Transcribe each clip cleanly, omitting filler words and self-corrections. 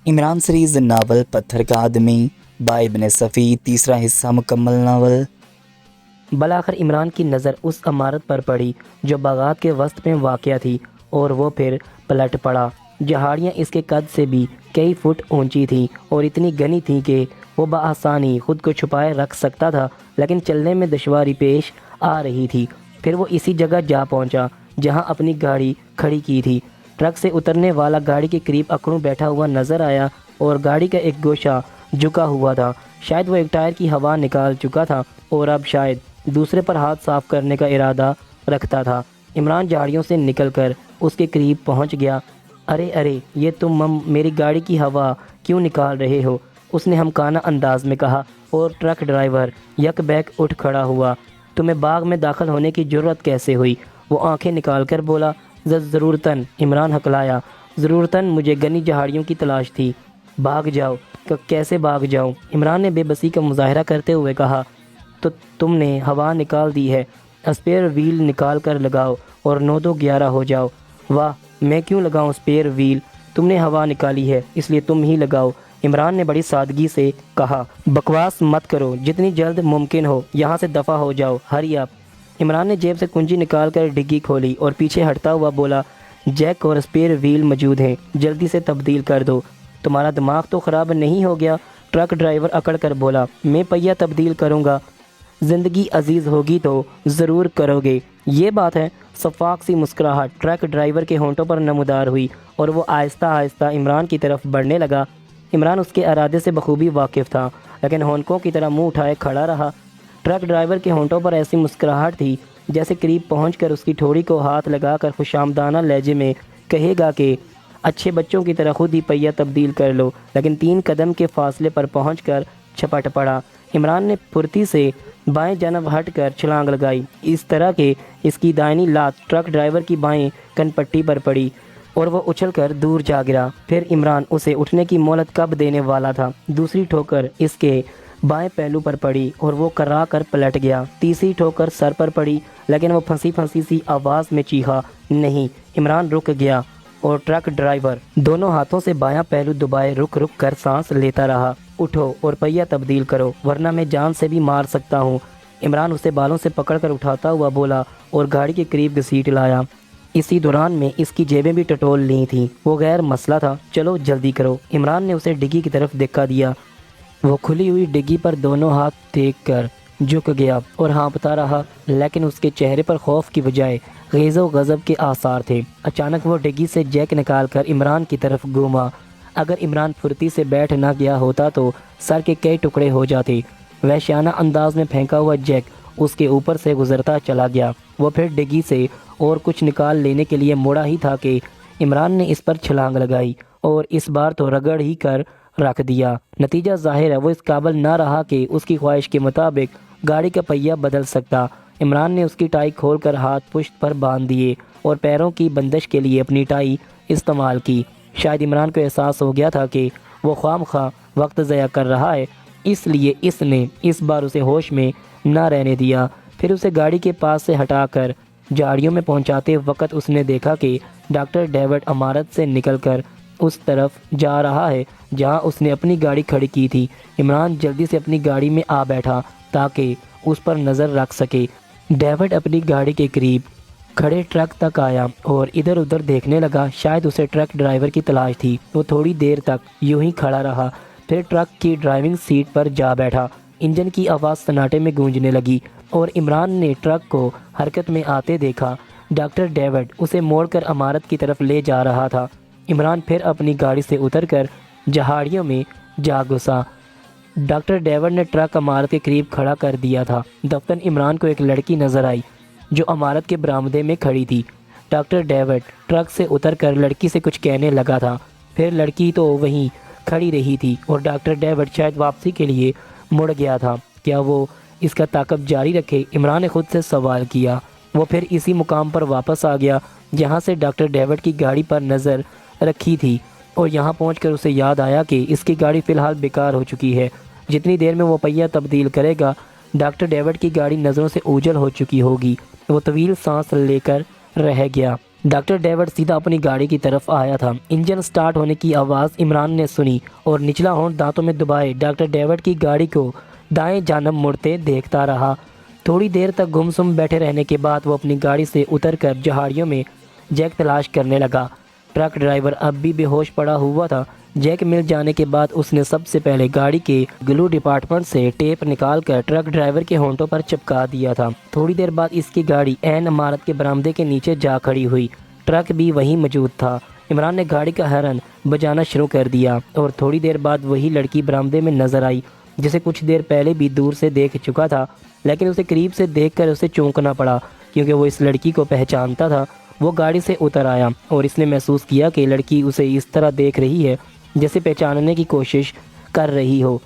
Imran series novel پتھر کا آدمی بائی ابن صفی تیسرا حصہ مکمل ناول۔ بالآخر عمران کی نظر اس عمارت پر پڑی جو باغات کے وسط میں واقع تھی اور وہ پھر پلٹ پڑا۔ جہاڑیاں اس کے قد سے بھی کئی فٹ اونچی تھیں اور اتنی گھنی تھیں کہ وہ بآسانی خود کو چھپائے رکھ سکتا تھا، لیکن چلنے میں دشواری پیش آ رہی تھی۔ پھر وہ اسی جگہ جا پہنچا جہاں اپنی گاڑی کھڑی کی تھی۔ ٹرک سے اترنے والا گاڑی کے قریب اکڑوں بیٹھا ہوا نظر آیا اور گاڑی کا ایک گوشہ جھکا ہوا تھا۔ شاید وہ ایک ٹائر کی ہوا نکال چکا تھا اور اب شاید دوسرے پر ہاتھ صاف کرنے کا ارادہ رکھتا تھا۔ عمران جھاڑیوں سے نکل کر اس کے قریب پہنچ گیا۔ ارے یہ تم میری گاڑی کی ہوا کیوں نکال رہے ہو؟ اس نے ہمکانہ انداز میں کہا اور ٹرک ڈرائیور یک بیک اٹھ کھڑا ہوا۔ تمہیں باغ میں داخل ہونے کی جرت کیسے ہوئی؟ وہ آنکھیں نکال کر بولا۔ ضرورتاً، عمران ہکلایا، ضرورتاً مجھے گھنی جہاڑیوں کی تلاش تھی۔ بھاگ جاؤ۔ کیسے بھاگ جاؤں؟ عمران نے بے بسی کا مظاہرہ کرتے ہوئے کہا۔ تو تم نے ہوا نکال دی ہے، اسپیئر ویل نکال کر لگاؤ اور 9-2-11 ہو جاؤ۔ واہ، میں کیوں لگاؤں اسپیئر ویل؟ تم نے ہوا نکالی ہے اس لیے تم ہی لگاؤ، عمران نے بڑی سادگی سے کہا۔ بکواس مت کرو، جتنی جلد ممکن ہو یہاں سے دفع ہو جاؤ، ہری اپ۔ عمران نے جیب سے کنجی نکال کر ڈگی کھولی اور پیچھے ہٹتا ہوا بولا، جیک اور اسپیئر ویل موجود ہیں، جلدی سے تبدیل کر دو۔ تمہارا دماغ تو خراب نہیں ہو گیا؟ ٹرک ڈرائیور اکڑ کر بولا۔ میں پہیہ تبدیل کروں گا؟ زندگی عزیز ہوگی تو ضرور کرو گے، یہ بات ہے۔ شفاق سی مسکراہٹ ٹرک ڈرائیور کے ہونٹوں پر نمودار ہوئی اور وہ آہستہ آہستہ عمران کی طرف بڑھنے لگا۔ عمران اس کے ارادے سے بخوبی واقف تھا، لیکن ہونکوں کی طرح منہ اٹھائے کھڑا رہا۔ ٹرک ڈرائیور کے ہونٹوں پر ایسی مسکراہٹ تھی جیسے قریب پہنچ کر اس کی ٹھوڑی کو ہاتھ لگا کر خوشامدانہ لہجے میں کہے گا کہ اچھے بچوں کی طرح خود ہی پہیہ تبدیل کر لو، لیکن 3 قدم کے فاصلے پر پہنچ کر چھپٹ پڑا۔ عمران نے پھرتی سے بائیں جانب ہٹ کر چھلانگ لگائی، اس طرح کہ اس کی دائنی لات ٹرک ڈرائیور کی بائیں کن پٹی پر پڑی اور وہ اچھل کر دور جا گرا۔ پھر عمران اسے اٹھنے کی مہلت کب دینے والا تھا، دوسری ٹھوکر اس کے بائیں پہلو پر پڑی اور وہ کرا کر پلٹ گیا۔ تیسری ٹھوکر سر پر پڑی، لیکن وہ پھنسی پھنسی سی آواز میں چیخا، نہیں۔ عمران رک گیا اور ٹرک ڈرائیور دونوں ہاتھوں سے بایاں پہلو دبائے رک رک کر سانس لیتا رہا۔ اٹھو اور پہیہ تبدیل کرو ورنہ میں جان سے بھی مار سکتا ہوں، عمران اسے بالوں سے پکڑ کر اٹھاتا ہوا بولا اور گاڑی کے قریب گھسیٹ لایا۔ اسی دوران میں اس کی جیبیں بھی ٹٹول لی تھیں، وہ غیر مسئلہ تھا۔ چلو جلدی کرو، عمران نے اسے ڈگی کی طرف دھکا دیا۔ وہ کھلی ہوئی ڈگی پر دونوں ہاتھ ٹیک کر جھک گیا اور ہانپتا رہا، لیکن اس کے چہرے پر خوف کی بجائے غیظ و غضب کے آثار تھے۔ اچانک وہ ڈگی سے جیک نکال کر عمران کی طرف گھوما۔ اگر عمران پھرتی سے بیٹھ نہ گیا ہوتا تو سر کے کئی ٹکڑے ہو جاتے۔ وحشیانہ انداز میں پھینکا ہوا جیک اس کے اوپر سے گزرتا چلا گیا۔ وہ پھر ڈگی سے اور کچھ نکال لینے کے لیے مڑا ہی تھا کہ عمران نے اس پر چھلانگ لگائی اور اس بار تو رگڑ ہی کر رکھ دیا۔ نتیجہ ظاہر ہے وہ اس قابل نہ رہا کہ اس کی خواہش کے مطابق گاڑی کا پہیہ بدل سکتا۔ عمران نے اس کی ٹائی کھول کر ہاتھ پشت پر باندھ دیے اور پیروں کی بندش کے لیے اپنی ٹائی استعمال کی۔ شاید عمران کو احساس ہو گیا تھا کہ وہ خواہ وقت ضائع کر رہا ہے، اس لیے اس نے اس بار اسے ہوش میں نہ رہنے دیا۔ پھر اسے گاڑی کے پاس سے ہٹا کر جھاڑیوں میں پہنچاتے وقت اس نے دیکھا کہ ڈاکٹر ڈیوڈ عمارت سے نکل کر اس طرف جا رہا ہے جہاں اس نے اپنی گاڑی کھڑی کی تھی۔ عمران جلدی سے اپنی گاڑی میں آ بیٹھا تاکہ اس پر نظر رکھ سکے۔ ڈیوڈ اپنی گاڑی کے قریب کھڑے ٹرک تک آیا اور ادھر ادھر دیکھنے لگا، شاید اسے ٹرک ڈرائیور کی تلاش تھی۔ وہ تھوڑی دیر تک یوں ہی کھڑا رہا، پھر ٹرک کی ڈرائیونگ سیٹ پر جا بیٹھا۔ انجن کی آواز سناٹے میں گونجنے لگی اور عمران نے ٹرک کو حرکت میں آتے دیکھا۔ ڈاکٹر ڈیوڈ اسے موڑ کر عمارت کی طرف لے جا رہا تھا۔ عمران پھر اپنی گاڑی سے اتر کر جہاڑیوں میں جا گھسا۔ ڈاکٹر ڈیوڈ نے ٹرک عمارت کے قریب کھڑا کر دیا تھا۔ دفتن عمران کو ایک لڑکی نظر آئی جو عمارت کے برآمدے میں کھڑی تھی۔ ڈاکٹر ڈیوڈ ٹرک سے اتر کر لڑکی سے کچھ کہنے لگا تھا، پھر لڑکی تو وہیں کھڑی رہی تھی اور ڈاکٹر ڈیوڈ شاید واپسی کے لیے مڑ گیا تھا۔ کیا وہ اس کا تعاقب جاری رکھے؟ عمران نے خود سے سوال کیا۔ وہ پھر اسی مقام پر واپس آ گیا جہاں سے ڈاکٹر ڈیوڈ کی گاڑی پر نظر رکھی تھی اور یہاں پہنچ کر اسے یاد آیا کہ اس کی گاڑی فی الحال بیکار ہو چکی ہے۔ جتنی دیر میں وہ پہیہ تبدیل کرے گا ڈاکٹر ڈیوڈ کی گاڑی نظروں سے اوجھل ہو چکی ہوگی۔ وہ طویل سانس لے کر رہ گیا۔ ڈاکٹر ڈیوڈ سیدھا اپنی گاڑی کی طرف آیا تھا۔ انجن سٹارٹ ہونے کی آواز عمران نے سنی اور نچلا ہونٹ دانتوں میں دبائے ڈاکٹر ڈیوڈ کی گاڑی کو دائیں جانب مڑتے دیکھتا رہا۔ تھوڑی دیر تک گمسم بیٹھے رہنے کے بعد وہ اپنی گاڑی سے اتر کر جہاڑیوں میں جیک تلاش کرنے لگا۔ ٹرک ڈرائیور اب بھی بے ہوش پڑا ہوا تھا۔ جیک مل جانے کے بعد اس نے سب سے پہلے گاڑی کے گلو ڈپارٹمنٹ سے ٹیپ نکال کر ٹرک ڈرائیور کے ہونٹوں پر چپکا دیا تھا۔ تھوڑی دیر بعد اس کی گاڑی عین عمارت کے برآمدے کے نیچے جا کھڑی ہوئی۔ ٹرک بھی وہیں موجود تھا۔ عمران نے گاڑی کا ہارن بجانا شروع کر دیا اور تھوڑی دیر بعد وہی لڑکی برآمدے میں نظر آئی جسے کچھ دیر پہلے بھی دور سے دیکھ چکا تھا، لیکن اسے قریب سے دیکھ کر اسے چونکنا پڑا کیونکہ وہ اس لڑکی کو پہچانتا تھا۔ وہ گاڑی سے اتر آیا اور اس نے محسوس کیا کہ لڑکی اسے اس طرح دیکھ رہی ہے جیسے پہچاننے کی کوشش کر رہی ہو۔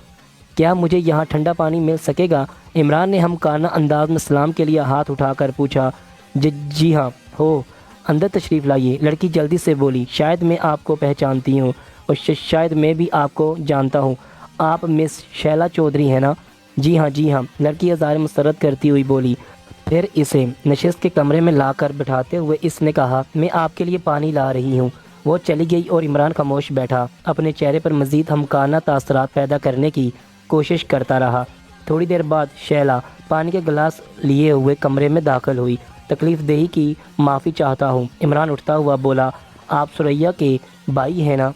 کیا مجھے یہاں ٹھنڈا پانی مل سکے گا؟ عمران نے ہمکانہ انداز میں سلام کے لیے ہاتھ اٹھا کر پوچھا۔ جی ہاں ہو، اندر تشریف لائیے، لڑکی جلدی سے بولی۔ شاید میں آپ کو پہچانتی ہوں اور شاید میں بھی آپ کو جانتا ہوں۔ آپ مس شیلا چودھری ہیں نا؟ جی ہاں، لڑکی اظہار مسرت کرتی ہوئی بولی۔ پھر اسے نشست کے کمرے میں لا کر بٹھاتے ہوئے اس نے کہا، میں آپ کے لیے پانی لا رہی ہوں۔ وہ چلی گئی اور عمران خاموش بیٹھا، اپنے چہرے پر مزید ہمکانہ تاثرات پیدا کرنے کی کوشش کرتا رہا۔ تھوڑی دیر بعد شیلا پانی کے گلاس لیے ہوئے کمرے میں داخل ہوئی۔ تکلیف دہی کی معافی چاہتا ہوں، عمران اٹھتا ہوا بولا۔ آپ سریا کے بھائی ہیں نا؟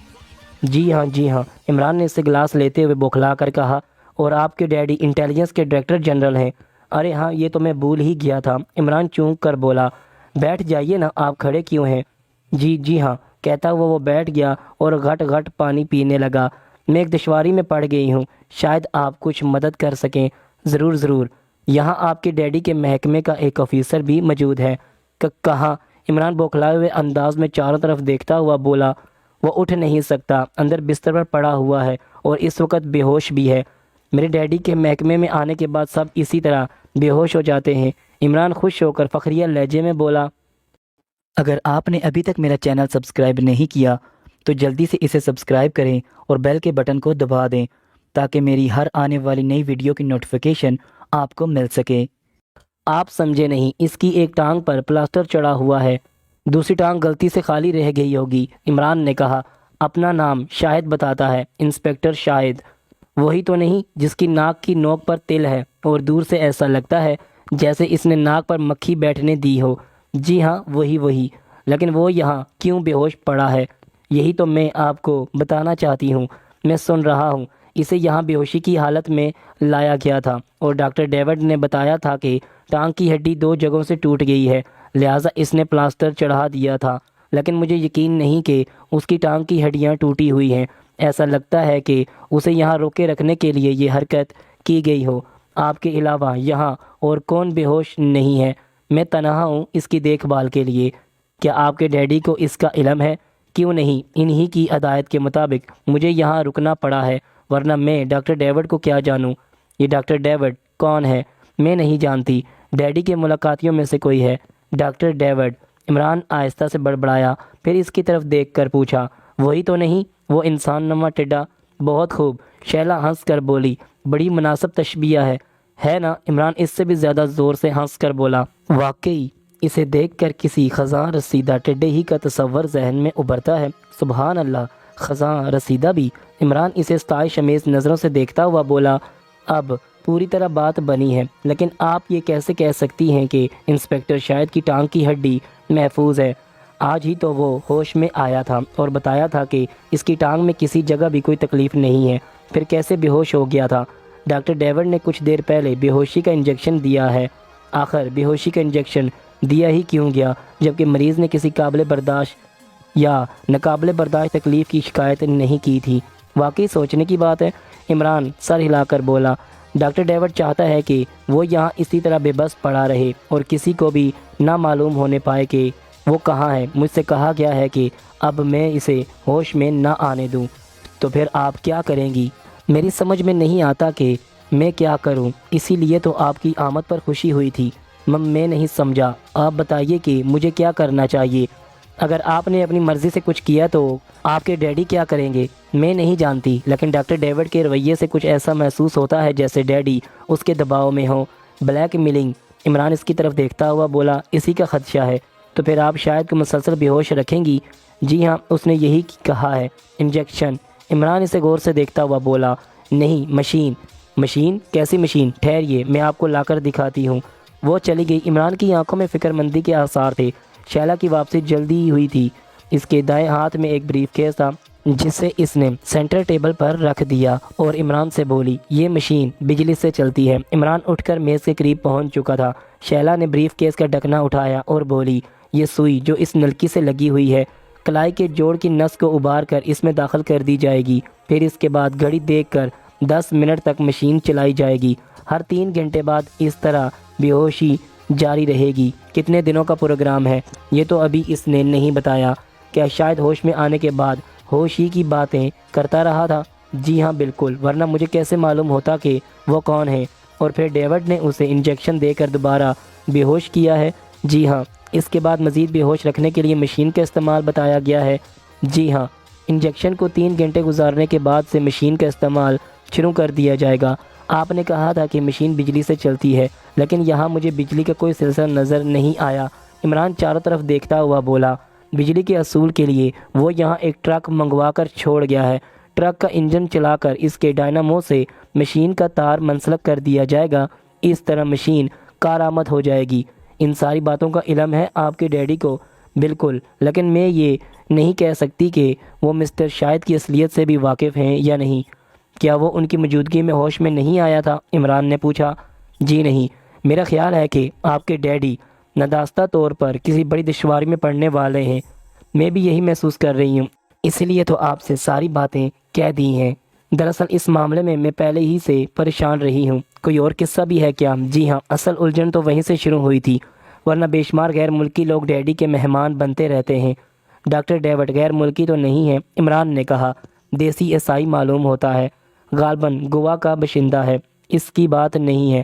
جی ہاں، عمران نے اسے گلاس لیتے ہوئے بوکھلا کر کہا۔ اور آپ کے ڈیڈی انٹیلیجنس کے ڈائریکٹر جنرل ہیں؟ ارے ہاں، یہ تو میں بھول ہی گیا تھا، عمران چونک کر بولا۔ بیٹھ جائیے نا، آپ کھڑے کیوں ہیں؟ جی ہاں، کہتا ہوا وہ بیٹھ گیا اور گھٹ گھٹ پانی پینے لگا۔ میں ایک دشواری میں پڑ گئی ہوں، شاید آپ کچھ مدد کر سکیں۔ ضرور، یہاں آپ کے ڈیڈی کے محکمے کا ایک آفیسر بھی موجود ہے۔ کہاں؟ عمران بوکھلائے ہوئے انداز میں چاروں طرف دیکھتا ہوا بولا۔ وہ اٹھ نہیں سکتا، اندر بستر پر پڑا ہوا ہے اور اس وقت بے ہوش بھی ہے۔ میرے ڈیڈی کے محکمے میں آنے کے بعد سب اسی طرح بے ہوش ہو جاتے ہیں، عمران خوش ہو کر فخریہ لہجے میں بولا۔ اگر آپ نے ابھی تک میرا چینل سبسکرائب نہیں کیا تو جلدی سے اسے سبسکرائب کریں اور بیل کے بٹن کو دبا دیں تاکہ میری ہر آنے والی نئی ویڈیو کی نوٹیفیکیشن آپ کو مل سکے۔ آپ سمجھے نہیں، اس کی ایک ٹانگ پر پلاسٹر چڑھا ہوا ہے، دوسری ٹانگ غلطی سے خالی رہ گئی ہوگی، عمران نے کہا۔ اپنا نام شاہد بتاتا ہے، انسپکٹر شاہد۔ وہی تو نہیں جس کی ناک کی نوک پر تل ہے اور دور سے ایسا لگتا ہے جیسے اس نے ناک پر مکھی بیٹھنے دی ہو؟ جی ہاں، وہی، لیکن وہ یہاں کیوں بے ہوش پڑا ہے؟ یہی تو میں آپ کو بتانا چاہتی ہوں، میں سن رہا ہوں۔ اسے یہاں بے ہوشی کی حالت میں لایا گیا تھا اور ڈاکٹر ڈیوڈ نے بتایا تھا کہ ٹانگ کی ہڈی 2 جگہوں سے ٹوٹ گئی ہے، لہٰذا اس نے پلاسٹر چڑھا دیا تھا، لیکن مجھے یقین نہیں کہ اس کی ٹانگ کی ہڈیاں ٹوٹی ہوئی ہیں۔ ایسا لگتا ہے کہ اسے یہاں روکے رکھنے کے لیے یہ حرکت کی گئی ہو۔ آپ کے علاوہ یہاں اور کون بے ہوش نہیں ہے؟ میں تنہا ہوں اس کی دیکھ بھال کے لیے۔ کیا آپ کے ڈیڈی کو اس کا علم ہے؟ کیوں نہیں، انہی کی ہدایت کے مطابق مجھے یہاں رکنا پڑا ہے، ورنہ میں ڈاکٹر ڈیوڈ کو کیا جانوں؟ یہ ڈاکٹر ڈیوڈ کون ہے؟ میں نہیں جانتی، ڈیڈی کے ملاقاتیوں میں سے کوئی ہے۔ ڈاکٹر ڈیوڈ، عمران آہستہ سے بڑبڑایا، پھر اس کی طرف دیکھ کر پوچھا۔ وہی تو نہیں، وہ انسان نما ٹڈا؟ بہت خوب، شیلا ہنس کر بولی۔ بڑی مناسب تشبیہ ہے نا؟ عمران اس سے بھی زیادہ زور سے ہنس کر بولا۔ واقعی اسے دیکھ کر کسی خزاں رسیدہ ٹڈے ہی کا تصور ذہن میں ابھرتا ہے۔ سبحان اللہ، خزاں رسیدہ بھی؟ عمران اسے ستائش آمیز نظروں سے دیکھتا ہوا بولا۔ اب پوری طرح بات بنی ہے، لیکن آپ یہ کیسے کہہ سکتی ہیں کہ انسپکٹر شاہد کی ٹانگ کی ہڈی محفوظ ہے؟ آج ہی تو وہ ہوش میں آیا تھا اور بتایا تھا کہ اس کی ٹانگ میں کسی جگہ بھی کوئی تکلیف نہیں ہے، پھر کیسے بے ہوش ہو گیا تھا؟ ڈاکٹر ڈیوڈ نے کچھ دیر پہلے بے ہوشی کا انجیکشن دیا ہے۔ آخر بے ہوشی کا انجیکشن دیا ہی کیوں گیا جبکہ مریض نے کسی قابل برداشت یا ناقابل برداشت تکلیف کی شکایت نہیں کی تھی؟ واقعی سوچنے کی بات ہے، عمران سر ہلا کر بولا۔ ڈاکٹر ڈیوڈ چاہتا ہے کہ وہ یہاں اسی طرح بے بس پڑا رہے اور کسی کو بھی نہ معلوم ہونے پائے کہ وہ کہاں ہے۔ مجھ سے کہا گیا ہے کہ اب میں اسے ہوش میں نہ آنے دوں۔ تو پھر آپ کیا کریں گی؟ میری سمجھ میں نہیں آتا کہ میں کیا کروں، اسی لیے تو آپ کی آمد پر خوشی ہوئی تھی۔ میں نہیں سمجھا، آپ بتائیے کہ مجھے کیا کرنا چاہیے؟ اگر آپ نے اپنی مرضی سے کچھ کیا تو آپ کے ڈیڈی کیا کریں گے؟ میں نہیں جانتی، لیکن ڈاکٹر ڈیوڈ کے رویے سے کچھ ایسا محسوس ہوتا ہے جیسے ڈیڈی اس کے دباؤ میں ہو۔ بلیک میلنگ، عمران اس کی طرف دیکھتا ہوا بولا۔ اسی کا خدشہ ہے، تو پھر آپ شاہد کو مسلسل بے ہوش رکھیں گی؟ جی ہاں، اس نے یہی کہا ہے۔ انجیکشن؟ عمران اسے غور سے دیکھتا ہوا بولا، نہیں، مشین۔ مشین؟ کیسی مشین؟ ٹھہریے، میں آپ کو لا کر دکھاتی ہوں۔ وہ چلی گئی۔ عمران کی آنکھوں میں فکر مندی کے آثار تھے۔ شیلا کی واپسی جلدی ہی ہوئی تھی۔ اس کے دائیں ہاتھ میں ایک بریف کیس تھا جسے اس نے سینٹر ٹیبل پر رکھ دیا اور عمران سے بولی، یہ مشین بجلی سے چلتی ہے۔ عمران اٹھ کر میز کے قریب پہنچ چکا تھا۔ شیلا نے بریف کیس کا ڈھکنا اٹھایا اور بولی، یہ سوئی جو اس نلکی سے لگی ہوئی ہے، کلائی کے جوڑ کی نس کو ابار کر اس میں داخل کر دی جائے گی۔ پھر اس کے بعد گھڑی دیکھ کر 10 منٹ تک مشین چلائی جائے گی۔ ہر 3 گھنٹے بعد اس طرح بے ہوشی جاری رہے گی۔ کتنے دنوں کا پروگرام ہے؟ یہ تو ابھی اس نے نہیں بتایا۔ کیا شاید ہوش میں آنے کے بعد ہوش ہی کی باتیں کرتا رہا تھا؟ جی ہاں بالکل، ورنہ مجھے کیسے معلوم ہوتا کہ وہ کون ہے؟ اور پھر ڈیوڈ نے اسے انجیکشن دے کر دوبارہ بے ہوش کیا ہے؟ جی ہاں۔ اس کے بعد مزید بے ہوش رکھنے کے لیے مشین کا استعمال بتایا گیا ہے؟ جی ہاں۔ انجیکشن کو 3 گھنٹے گزارنے کے بعد سے مشین کا استعمال شروع کر دیا جائے گا۔ آپ نے کہا تھا کہ مشین بجلی سے چلتی ہے، لیکن یہاں مجھے بجلی کا کوئی سلسلہ نظر نہیں آیا۔ عمران چاروں طرف دیکھتا ہوا بولا، بجلی کے اصول کے لیے وہ یہاں ایک ٹرک منگوا کر چھوڑ گیا ہے۔ ٹرک کا انجن چلا کر اس کے ڈائنامو سے مشین کا تار منسلک کر دیا جائے گا۔ اس طرح مشین کارآمد ہو جائے گی۔ ان ساری باتوں کا علم ہے آپ کے ڈیڈی کو؟ بالکل، لیکن میں یہ نہیں کہہ سکتی کہ وہ مسٹر شاہد کی اصلیت سے بھی واقف ہیں یا نہیں۔ کیا وہ ان کی موجودگی میں ہوش میں نہیں آیا تھا؟ عمران نے پوچھا۔ جی نہیں، میرا خیال ہے کہ آپ کے ڈیڈی نداستہ طور پر کسی بڑی دشواری میں پڑنے والے ہیں۔ میں بھی یہی محسوس کر رہی ہوں، اس لیے تو آپ سے ساری باتیں کہہ دی ہیں۔ دراصل اس معاملے میں پہلے ہی سے پریشان رہی ہوں۔ کوئی اور قصہ بھی ہے کیا؟ جی ہاں، اصل الجھن تو وہیں سے شروع ہوئی تھی، ورنہ بے شمار غیر ملکی لوگ ڈیڈی کے مہمان بنتے رہتے ہیں۔ ڈاکٹر ڈیوڈ غیر ملکی تو نہیں ہے؟ عمران نے کہا۔ دیسی عیسائی معلوم ہوتا ہے، غالباً گوا کا باشندہ ہے۔ اس کی بات نہیں ہے۔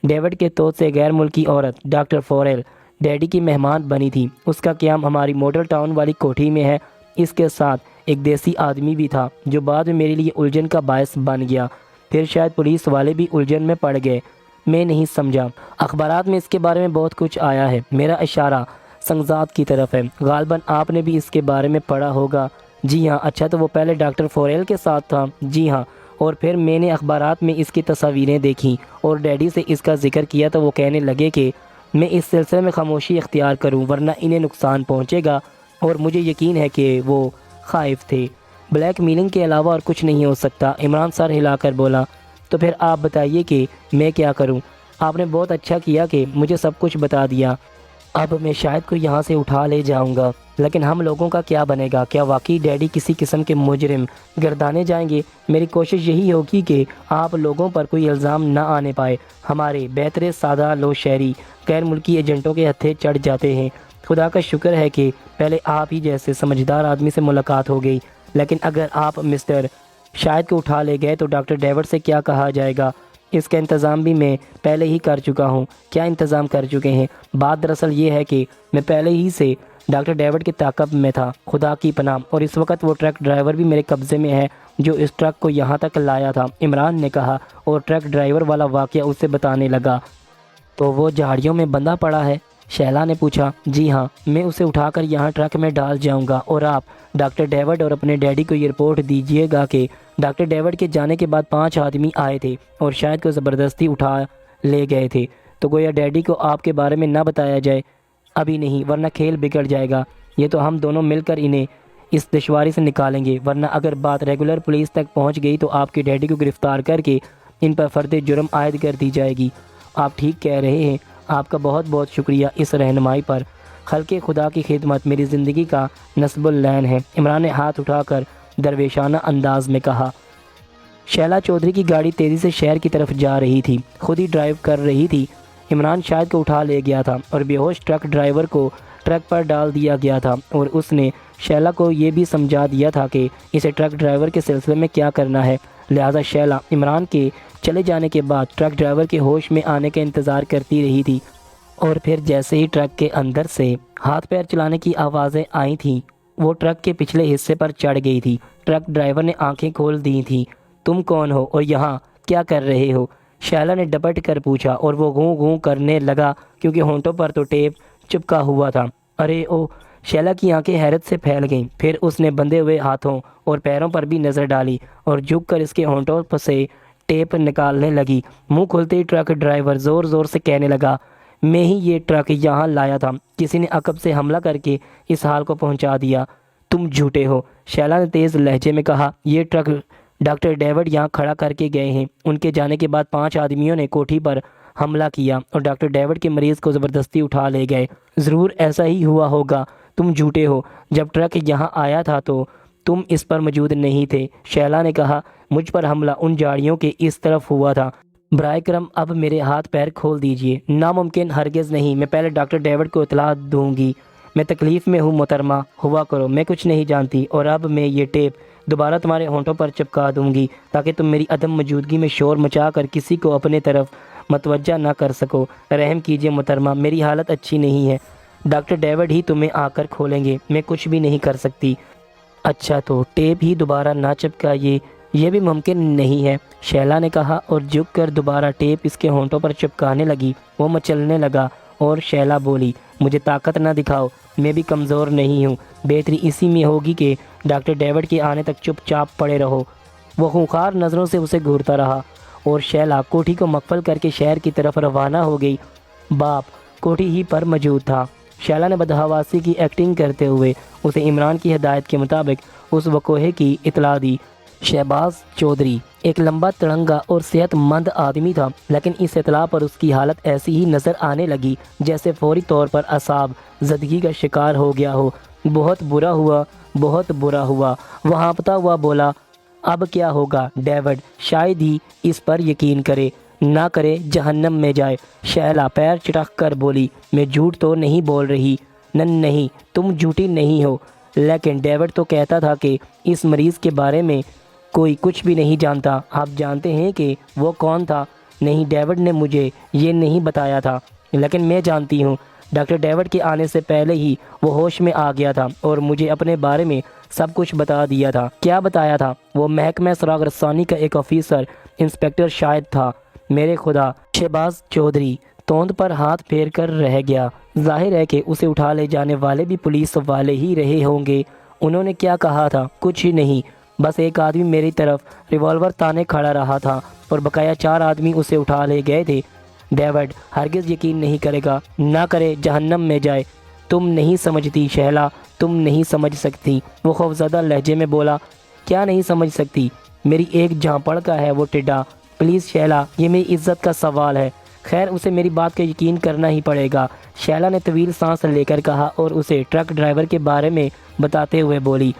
ڈیوڈ کے توت سے غیر ملکی عورت ڈاکٹر فوریل ڈیڈی کی مہمان بنی تھی۔ اس کا قیام ہماری ماڈل ٹاؤن والی کوٹھی میں ہے۔ اس کے ساتھ ایک دیسی آدمی بھی تھا جو بعد میں میرے لیے الجھن کا باعث بن گیا۔ پھر شاید پولیس والے بھی الجھن میں پڑ گئے۔ میں نہیں سمجھا۔ اخبارات میں اس کے بارے میں بہت کچھ آیا ہے۔ میرا اشارہ سنگزاد کی طرف ہے۔ غالباً آپ نے بھی اس کے بارے میں پڑھا ہوگا۔ جی ہاں۔ اچھا، تو وہ پہلے ڈاکٹر فوریل کے ساتھ تھا؟ جی ہاں، اور پھر میں نے اخبارات میں اس کی تصاویریں دیکھیں اور ڈیڈی سے اس کا ذکر کیا تو وہ کہنے لگے کہ میں اس سلسلے میں خاموشی اختیار کروں ورنہ انہیں نقصان پہنچے گا، اور مجھے یقین ہے کہ وہ خائف تھے۔ بلیک میلنگ کے علاوہ اور کچھ نہیں ہو سکتا۔ عمران سر ہلا کر بولا۔ تو پھر آپ بتائیے کہ میں کیا کروں؟ آپ نے بہت اچھا کیا کہ مجھے سب کچھ بتا دیا۔ اب میں شاید کو یہاں سے اٹھا لے جاؤں گا، لیکن ہم لوگوں کا کیا بنے گا؟ کیا واقعی ڈیڈی کسی قسم کے مجرم گردانے جائیں گے؟ میری کوشش یہی ہوگی کہ آپ لوگوں پر کوئی الزام نہ آنے پائے۔ ہمارے بہتر سادہ لو شہری غیر ملکی ایجنٹوں کے ہتھے چڑھ جاتے ہیں۔ خدا کا شکر ہے کہ پہلے آپ ہی جیسے سمجھدار آدمی سے ملاقات ہو گئی، لیکن اگر آپ مسٹر شاہد کو اٹھا لے گئے تو ڈاکٹر ڈیوڈ سے کیا کہا جائے گا؟ اس کا انتظام بھی میں پہلے ہی کر چکا ہوں۔ کیا انتظام کر چکے ہیں؟ بات دراصل یہ ہے کہ میں پہلے ہی سے ڈاکٹر ڈیوڈ کے تعاقب میں تھا، خدا کی پناہ، اور اس وقت وہ ٹرک ڈرائیور بھی میرے قبضے میں ہے جو اس ٹرک کو یہاں تک لایا تھا، عمران نے کہا، اور ٹرک ڈرائیور والا واقعہ اسے بتانے لگا۔ تو وہ جھاڑیوں میں بندھا پڑا ہے؟ شیلا نے پوچھا۔ جی ہاں، میں اسے اٹھا کر یہاں ٹرک میں ڈال جاؤں گا، اور آپ ڈاکٹر ڈیوڈ اور اپنے ڈیڈی کو یہ رپورٹ دیجیے گا کہ ڈاکٹر ڈیوڈ کے جانے کے بعد 5 آدمی آئے تھے اور شاید کو زبردستی اٹھا لے گئے تھے۔ تو گویا ڈیڈی کو آپ کے بارے میں نہ بتایا جائے؟ ابھی نہیں، ورنہ کھیل بگڑ جائے گا۔ یہ تو ہم دونوں مل کر انہیں اس دشواری سے نکالیں گے، ورنہ اگر بات ریگولر پولیس تک پہنچ گئی تو آپ کے ڈیڈی کو گرفتار کر کے ان پر فرد جرم عائد کر دی جائے گی۔ آپ ٹھیک کہہ رہے ہیں۔ آپ کا بہت بہت شکریہ اس رہنمائی پر۔ خلق خدا کی خدمت میری زندگی کا نصب العین ہے، عمران نے ہاتھ اٹھا کر درویشانہ انداز میں کہا۔ شیلا چودھری کی گاڑی تیزی سے شہر کی طرف جا رہی تھی، خود ہی ڈرائیو کر رہی تھی۔ عمران شاہد کو اٹھا لے گیا تھا اور بے ہوش ٹرک ڈرائیور کو ٹرک پر ڈال دیا گیا تھا، اور اس نے شیلا کو یہ بھی سمجھا دیا تھا کہ اسے ٹرک ڈرائیور کے سلسلے میں کیا کرنا ہے۔ لہٰذا شیلا عمران کے چلے جانے کے بعد ٹرک ڈرائیور کے ہوش میں آنے کا انتظار کرتی رہی تھی، اور پھر جیسے ہی ٹرک کے اندر سے ہاتھ پیر چلانے کی آوازیں آئی تھیں وہ ٹرک کے پچھلے حصے پر چڑھ گئی تھی۔ ٹرک ڈرائیور نے آنکھیں کھول دی تھیں۔ تم کون ہو اور یہاں کیا کر رہے ہو؟ شیلا نے ڈپٹ کر پوچھا، اور وہ گوں گوں کرنے لگا کیونکہ ہونٹوں پر تو ٹیپ چپکا ہوا تھا۔ ارے او! شیلا کی آنکھیں حیرت سے پھیل گئیں۔ پھر اس نے بندھے ہوئے ہاتھوں اور پیروں پر بھی نظر ڈالی اور جھک کر اس کے ہونٹوں پر سے ٹیپ نکالنے لگی۔ منہ کھلتے ہی ٹرک ڈرائیور زور زور سے کہنے لگا، میں ہی یہ ٹرک یہاں لایا تھا، کسی نے عقب سے حملہ کر کے اس حال کو پہنچا دیا۔ تم جھوٹے ہو، شیلا نے تیز لہجے میں کہا۔ یہ ٹرک ڈاکٹر ڈیوڈ یہاں کھڑا کر کے گئے ہیں۔ ان کے جانے کے بعد 5 آدمیوں نے کوٹھی پر حملہ کیا اور ڈاکٹر ڈیوڈ کے مریض کو زبردستی اٹھا لے گئے۔ ضرور ایسا ہی ہوا ہوگا، تم جھوٹے ہو۔ جب ٹرک یہاں آیا تھا تو تم اس پر موجود نہیں تھے، شیلا نے کہا۔ مجھ پر حملہ ان جھاڑیوں کے اس طرف ہوا تھا۔ برائے کرم اب میرے ہاتھ پیر کھول دیجئے۔ ناممکن، ہرگز نہیں، میں پہلے ڈاکٹر ڈیوڈ کو اطلاع دوں گی۔ میں تکلیف میں ہوں محترمہ، ہوا کرو، میں کچھ نہیں جانتی، اور اب میں یہ ٹیپ دوبارہ تمہارے ہونٹوں پر چپکا دوں گی تاکہ تم میری عدم موجودگی میں شور مچا کر کسی کو اپنے طرف متوجہ نہ کر سکو۔ رحم کیجیے محترمہ، میری حالت اچھی نہیں ہے، ڈاکٹر ڈیوڈ ہی تمہیں آ کر کھولیں گے، میں کچھ بھی نہیں کر سکتی۔ اچھا تو ٹیپ ہی دوبارہ نہ چپکائیے، یہ بھی ممکن نہیں ہے، شیلا نے کہا اور جھک کر دوبارہ ٹیپ اس کے ہونٹوں پر چپکانے لگی۔ وہ مچلنے لگا اور شیلا بولی، مجھے طاقت نہ دکھاؤ، میں بھی کمزور نہیں ہوں، بہتری اسی میں ہوگی کہ ڈاکٹر ڈیوڈ کے آنے تک چپ چاپ پڑے رہو۔ وہ خونخوار نظروں سے اسے گھورتا رہا اور شیلا کوٹھی کو مقفل کر کے شہر کی طرف روانہ ہو گئی۔ باپ کوٹھی ہی پر موجود تھا۔ شیلا نے بدحواسی کی ایکٹنگ کرتے ہوئے اسے عمران کی ہدایت کے مطابق اس وقوعے کی اطلاع دی۔ شہباز چودھری ایک لمبا تڑنگا اور صحت مند آدمی تھا، لیکن اس اطلاع پر اس کی حالت ایسی ہی نظر آنے لگی جیسے فوری طور پر اعصاب زدگی کا شکار ہو گیا ہو۔ بہت برا ہوا، بہت برا ہوا، وہ ہانپتا ہوا بولا۔ اب کیا ہوگا ڈیوڈ شاید ہی اس پر یقین کرے، نہ کرے جہنم میں جائے۔ شیلا پیر چٹک کر بولی، میں جھوٹ تو نہیں بول رہی۔ نہیں، تم جھوٹی نہیں ہو، لیکن ڈیوڈ تو کہتا تھا کہ اس مریض کے بارے میں کوئی کچھ بھی نہیں جانتا۔ آپ جانتے ہیں کہ وہ کون تھا؟ نہیں، ڈیوڈ نے مجھے یہ نہیں بتایا تھا، لیکن میں جانتی ہوں۔ ڈاکٹر ڈیوڈ کے آنے سے پہلے ہی وہ ہوش میں آ گیا تھا اور مجھے اپنے بارے میں سب کچھ بتا دیا تھا۔ کیا بتایا تھا؟ وہ محکمہ سراغ رسانی کا ایک آفیسر انسپکٹر شاید تھا۔ میرے خدا! شہباز چودھری توند پر ہاتھ پھیر کر رہ گیا۔ ظاہر ہے کہ اسے اٹھا لے جانے والے بھی پولیس والے ہی رہے ہوں گے۔ انہوں نے کیا کہا تھا؟ کچھ ہی نہیں، بس ایک آدمی میری طرف ریوالور تانے کھڑا رہا تھا اور بقایا 4 آدمی اسے اٹھا لے گئے تھے۔ ڈیوڈ ہرگز یقین نہیں کرے گا، نہ کرے جہنم میں جائے۔ تم نہیں سمجھتی شیلا، تم نہیں سمجھ سکتی، وہ خوفزدہ لہجے میں بولا۔ کیا نہیں سمجھ سکتی؟ میری ایک جھانپڑ کا ہے وہ ٹڈا۔ پلیز شیلا، یہ میری عزت کا سوال ہے۔ خیر، اسے میری بات کا یقین کرنا ہی پڑے گا، شیلا نے طویل سانس لے کر کہا اور اسے ٹرک ڈرائیور کے بارے میں بتاتے ہوئے بولی،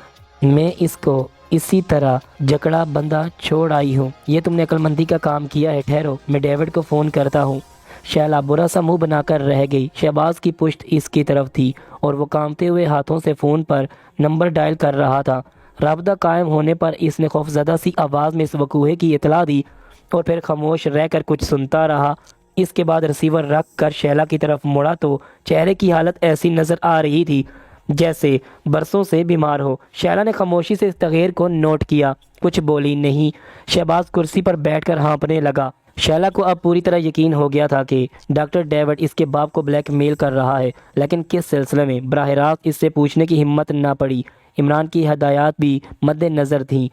میں اس کو اسی طرح جکڑا بندہ چھوڑ آئی ہوں۔ یہ تم نے عقل مندی کا کام کیا ہے، ٹھہرو، میں ڈیوڈ کو فون کرتا ہوں۔ شیلا برا سا منہ بنا کر رہ گئی۔ شہباز کی پشت اس کی طرف تھی اور وہ کانپتے ہوئے ہاتھوں سے فون پر نمبر ڈائل کر رہا تھا۔ رابطہ قائم ہونے پر اس نے خوفزدہ سی آواز میں اس وقوعے کی اطلاع دی اور پھر خاموش رہ کر کچھ سنتا رہا۔ اس کے بعد ریسیور رکھ کر شیلا کی طرف مڑا تو چہرے کی حالت ایسی نظر آ رہی تھی جیسے برسوں سے بیمار ہو۔ شیلا نے خاموشی سے اس تغیر کو نوٹ کیا، کچھ بولی نہیں۔ شہباز کرسی پر بیٹھ کر ہانپنے لگا۔ شیلا کو اب پوری طرح یقین ہو گیا تھا کہ ڈاکٹر ڈیوڈ اس کے باپ کو بلیک میل کر رہا ہے، لیکن کس سلسلے میں؟ براہ راست اس سے پوچھنے کی ہمت نہ پڑی۔ عمران کی ہدایات بھی مد نظر تھیں۔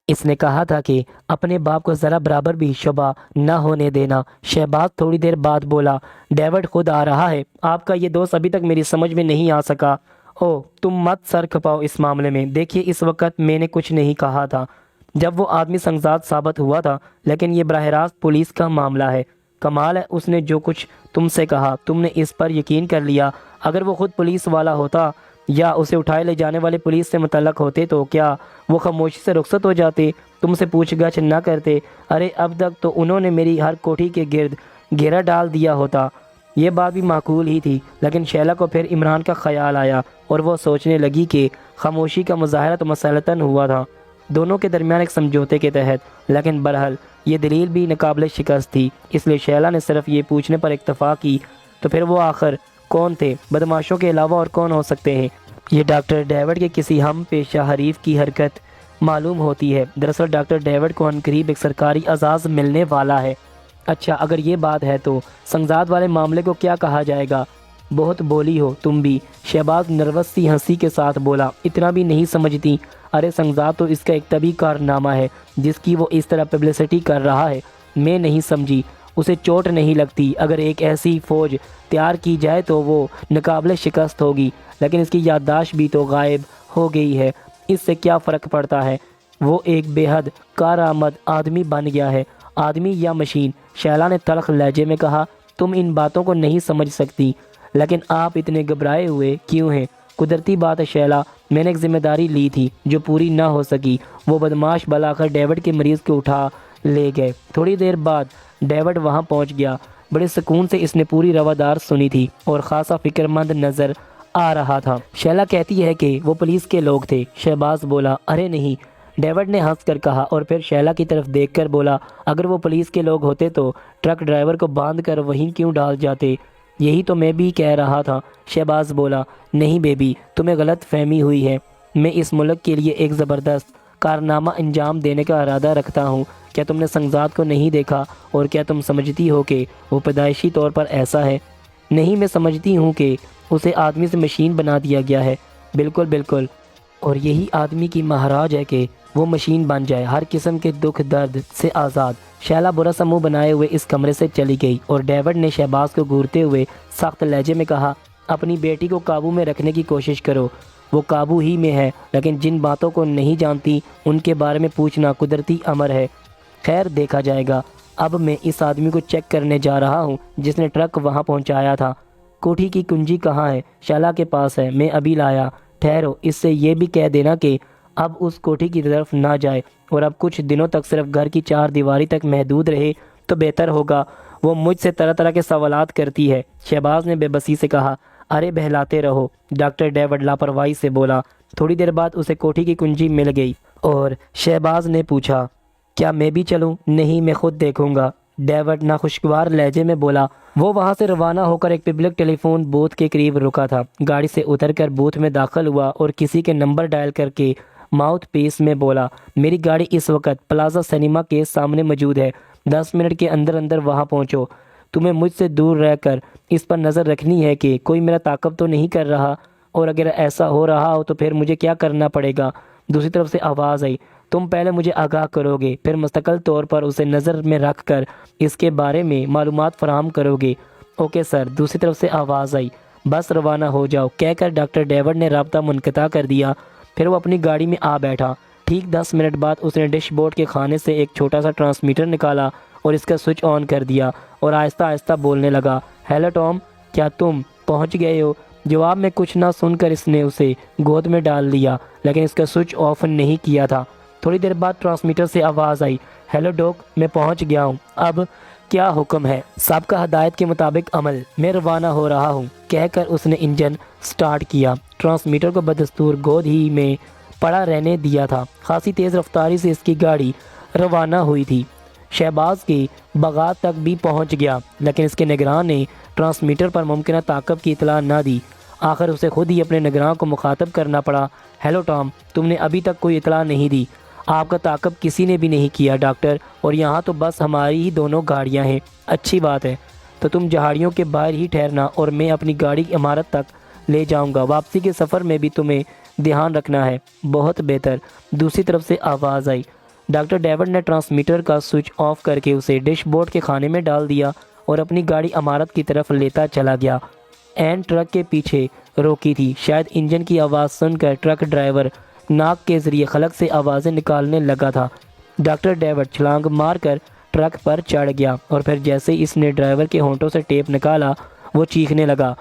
اس نے کہا تھا کہ اپنے باپ کو ذرا برابر بھی شبہ نہ ہونے دینا۔ شہباز تھوڑی دیر بعد بولا، ڈیوڈ خود آ رہا ہے، آپ کا یہ دوست ابھی تک میری سمجھ میں نہیں آ سکا۔ او، تم مت سر کھپاؤ اس معاملے میں۔ دیکھیے، اس وقت میں نے کچھ نہیں کہا تھا جب وہ آدمی سنگزاد ثابت ہوا تھا، لیکن یہ براہ راست پولیس کا معاملہ ہے۔ کمال ہے، اس نے جو کچھ تم سے کہا تم نے اس پر یقین کر لیا۔ اگر وہ خود پولیس والا ہوتا یا اسے اٹھائے لے جانے والے پولیس سے متعلق ہوتے تو کیا وہ خاموشی سے رخصت ہو جاتے، تم سے پوچھ گچھ نہ کرتے؟ ارے اب تک تو انہوں نے میری ہر کوٹھی کے گرد گھیرا ڈال دیا ہوتا۔ یہ بات بھی معقول ہی تھی، لیکن شیلا کو پھر عمران کا خیال آیا اور وہ سوچنے لگی کہ خاموشی کا مظاہرہ تو مسلطاً ہوا تھا دونوں کے درمیان ایک سمجھوتے کے تحت، لیکن برحال یہ دلیل بھی ناقابل شکست تھی۔ اس لیے شیلا نے صرف یہ پوچھنے پر اکتفا کی، تو پھر وہ آخر کون تھے؟ بدماشوں کے علاوہ اور کون ہو سکتے ہیں؟ یہ ڈاکٹر ڈیوڈ کے کسی ہم پیشہ حریف کی حرکت معلوم ہوتی ہے۔ دراصل ڈاکٹر ڈیوڈ کو عنقریب ایک سرکاری اعزاز ملنے والا ہے۔ اچھا، اگر یہ بات ہے تو سنگزاد والے معاملے کو کیا کہا جائے گا؟ بہت بولی ہو تم بھی، شہباز نروس سی ہنسی کے ساتھ بولا۔ اتنا بھی نہیں سمجھتی؟ ارے سنگزاد تو اس کا ایک طبی کارنامہ ہے جس کی وہ اس طرح پبلسٹی کر رہا ہے۔ میں نہیں سمجھی، اسے چوٹ نہیں لگتی؟ اگر ایک ایسی فوج تیار کی جائے تو وہ ناقابل شکست ہوگی، لیکن اس کی یادداشت بھی تو غائب ہو گئی ہے۔ اس سے کیا فرق پڑتا ہے؟ وہ ایک بے حد کارآمد آدمی بن گیا ہے۔ آدمی یا مشین؟ شیلا نے تلخ لہجے میں کہا۔ تم ان باتوں کو نہیں سمجھ سکتی، لیکن آپ اتنے گھبرائے ہوئے کیوں ہیں؟ قدرتی بات ہے شیلا، میں نے ایک ذمہ داری لی تھی جو پوری نہ ہو سکی۔ وہ بدماش بلاخر ڈیوڈ کے مریض کو اٹھا لے گئے۔ تھوڑی دیر بعد ڈیوڈ وہاں پہنچ گیا۔ بڑے سکون سے اس نے پوری روادار سنی تھی اور خاصا فکر مند نظر آ رہا تھا۔ شیلا کہتی ہے کہ وہ پولیس کے لوگ تھے، شہباز بولا۔ ارے نہیں، ڈیوڈ نے ہنس کر کہا اور پھر شیلا کی طرف دیکھ کر بولا، اگر وہ پولیس کے لوگ ہوتے تو ٹرک ڈرائیور کو باندھ کر وہیں کیوں ڈال جاتے؟ یہی تو میں بھی کہہ رہا تھا، شہباز بولا۔ نہیں بیبی، تمہیں غلط فہمی ہوئی ہے۔ میں اس ملک کے لیے ایک زبردست کارنامہ انجام دینے کا ارادہ رکھتا ہوں۔ کیا تم نے سنگزاد کو نہیں دیکھا؟ اور کیا تم سمجھتی ہو کہ وہ پیدائشی طور پر ایسا ہے؟ نہیں، میں سمجھتی ہوں کہ اسے آدمی سے مشین بنا دیا گیا ہے۔ بالکل بالکل، اور یہی آدمی کی مہاراج ہے کہ وہ مشین بن جائے، ہر قسم کے دکھ درد سے آزاد۔ شیلا برا سا منہ بنائے ہوئے اس کمرے سے چلی گئی اور ڈیوڈ نے شہباز کو گھورتے ہوئے سخت لہجے میں کہا، اپنی بیٹی کو قابو میں رکھنے کی کوشش کرو۔ وہ قابو ہی میں ہے، لیکن جن باتوں کو نہیں جانتی ان کے بارے میں پوچھنا قدرتی امر ہے۔ خیر، دیکھا جائے گا۔ اب میں اس آدمی کو چیک کرنے جا رہا ہوں جس نے ٹرک وہاں پہنچایا تھا۔ کوٹھی کی کنجی کہاں ہے؟ شیلا کے پاس ہے، میں ابھی لایا۔ ٹھہرو، اس سے یہ بھی کہہ دینا کہ اب اس کوٹھی کی طرف نہ جائے اور اب کچھ دنوں تک صرف گھر کی چار دیواری تک محدود رہے تو بہتر ہوگا۔ وہ مجھ سے طرح طرح کے سوالات کرتی ہے، شہباز نے بے بسی سے کہا۔ ارے بہلاتے رہو، ڈاکٹر ڈیوڈ لاپرواہی سے بولا۔ تھوڑی دیر بعد اسے کوٹھی کی کنجی مل گئی اور شہباز نے پوچھا، کیا میں بھی چلوں؟ نہیں، میں خود دیکھوں گا، ڈیوڈ ناخوشگوار لہجے میں بولا۔ وہ وہاں سے روانہ ہو کر ایک پبلک ٹیلی فون بوتھ کے قریب رکا تھا۔ گاڑی سے اتر کر بوتھ میں داخل ہوا اور کسی کے نمبر ڈائل کر کے ماؤتھ پیس میں بولا، میری گاڑی اس وقت پلازا سنیما کے سامنے موجود ہے، 10 منٹ کے اندر اندر وہاں پہنچو۔ تمہیں مجھ سے دور رہ کر اس پر نظر رکھنی ہے کہ کوئی میرا تعاقب تو نہیں کر رہا، اور اگر ایسا ہو رہا ہو تو پھر مجھے کیا کرنا پڑے گا؟ دوسری طرف سے آواز آئی، تم پہلے مجھے آگاہ کرو گے، پھر مستقل طور پر اسے نظر میں رکھ کر اس کے بارے میں معلومات فراہم کرو گے۔ اوکے سر، دوسری طرف سے آواز آئی۔ بس روانہ ہو جاؤ، کہہ کر ڈاکٹر ڈیوڈ نے رابطہ منقطع کر دیا۔ پھر وہ اپنی گاڑی میں آ بیٹھا۔ ٹھیک 10 منٹ بعد اس نے ڈش بورڈ کے خانے سے ایک چھوٹا سا ٹرانسمیٹر نکالا اور اس کا سوئچ آن کر دیا اور آہستہ آہستہ بولنے لگا، ہیلو ٹام، کیا تم پہنچ گئے ہو؟ جواب میں کچھ نہ سن کر اس نے اسے گود میں ڈال لیا، لیکن اس کا سوئچ آف نہیں کیا تھا۔ تھوڑی دیر بعد ٹرانسمیٹر سے آواز آئی، ہیلو ڈوک، میں پہنچ گیا ہوں، اب کیا حکم ہے؟ سابقہ ہدایت کے مطابق عمل، میں روانہ ہو رہا ہوں، کہہ کر اس نے انجن سٹارٹ کیا۔ ٹرانسمیٹر کو بدستور گود ہی میں پڑا رہنے دیا تھا۔ خاصی تیز رفتاری سے اس کی گاڑی روانہ ہوئی تھی۔ شہباز کے باغات تک بھی پہنچ گیا، لیکن اس کے نگراں نے ٹرانسمیٹر پر ممکنہ تعاقب کی اطلاع نہ دی۔ آخر اسے خود ہی اپنے نگراں کو مخاطب کرنا پڑا، ہیلو ٹام، تم نے ابھی تک کوئی اطلاع نہیں دی؟ آپ کا تعاقب کسی نے بھی نہیں کیا ڈاکٹر، اور یہاں تو بس ہماری ہی دونوں گاڑیاں ہیں۔ اچھی بات ہے، تو تم جہاڑیوں کے باہر ہی ٹھہرنا اور میں اپنی گاڑی عمارت تک لے جاؤں گا۔ واپسی کے سفر میں بھی تمہیں دھیان رکھنا ہے۔ بہت بہتر، دوسری طرف سے آواز آئی۔ ڈاکٹر ڈیوڈ نے ٹرانسمیٹر کا سوئچ آف کر کے اسے ڈش بورڈ کے خانے میں ڈال دیا اور اپنی گاڑی عمارت کی طرف لیتا چلا گیا۔ این ٹرک کے پیچھے روکی تھی۔ شاید انجن کی آواز سن کر ٹرک ڈرائیور ناک کے ذریعے خلق سے آوازیں نکالنے لگا تھا۔ ڈاکٹر ڈیوڈ چھلانگ مار کر ٹرک پر چڑھ گیا اور پھر جیسے اس نے ڈرائیور کے ہونٹوں سے ٹیپ نکالا، وہ چیخنے لگا،